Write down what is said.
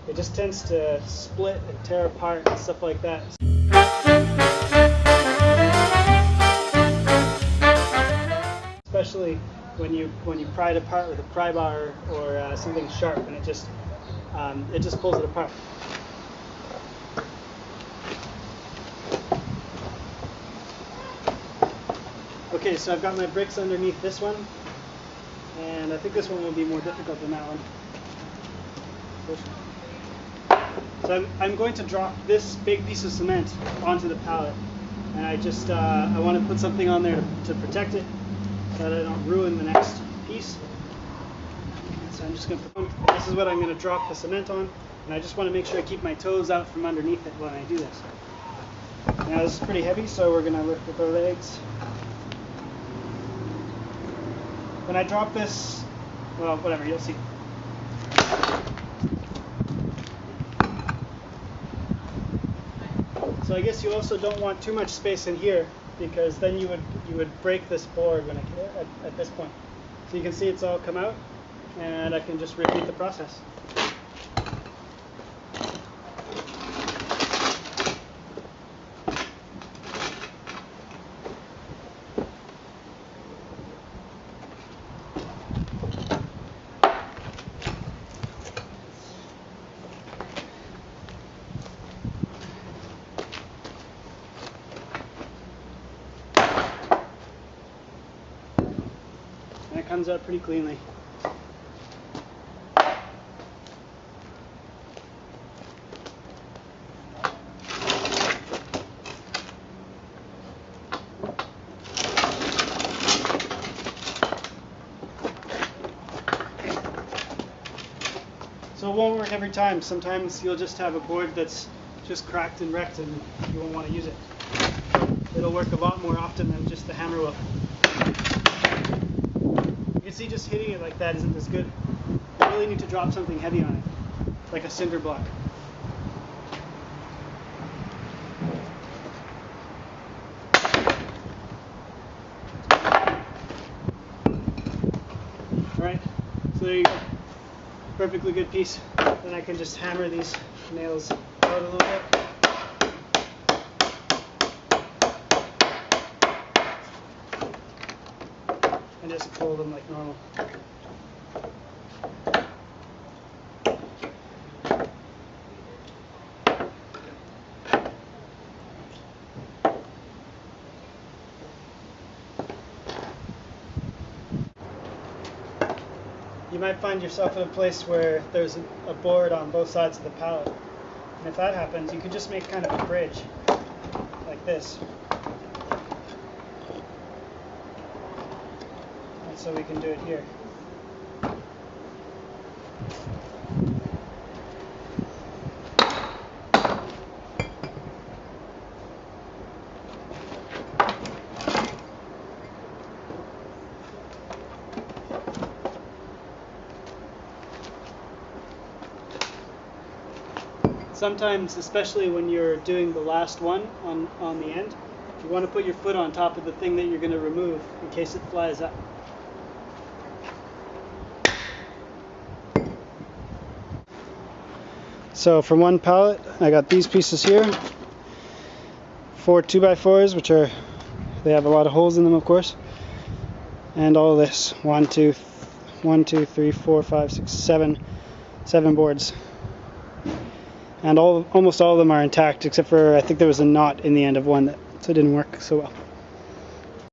it just tends to split and tear apart and stuff like that. Especially when you pry it apart with a pry bar or something sharp, and it just pulls it apart. Okay, so I've got my bricks underneath this one, and I think this one will be more difficult than that one. So I'm going to drop this big piece of cement onto the pallet, and I want to put something on there to protect it so that I don't ruin the next piece. So I'm just going to, this is what I'm going to drop the cement on, and I just want to make sure I keep my toes out from underneath it when I do this. Now this is pretty heavy, so we're going to lift with our legs. When I drop this, well, whatever, you'll see. So I guess you also don't want too much space in here, because then you would break this board when at this point. So you can see it's all come out, and I can just repeat the process. And it comes out pretty cleanly. So it won't work every time. Sometimes you'll just have a board that's just cracked and wrecked and you won't want to use it. It'll work a lot more often than just the hammer will. You can see just hitting it like that isn't as good. You really need to drop something heavy on it, like a cinder block. Alright, so there you go. Perfectly good piece. Then I can just hammer these nails out a little bit. And just pull them like normal. You might find yourself in a place where there's a board on both sides of the pallet. And if that happens, you can just make kind of a bridge, like this. And so we can do it here. Sometimes, especially when you're doing the last one on the end, you want to put your foot on top of the thing that you're going to remove in case it flies up. So for one pallet, I got these pieces here. 4 2x4s, they have a lot of holes in them, of course. And all of this, 1, 2, 3, 4, 5, 6, 7 boards. And almost all of them are intact, except for I think there was a knot in the end of one, so it didn't work so well.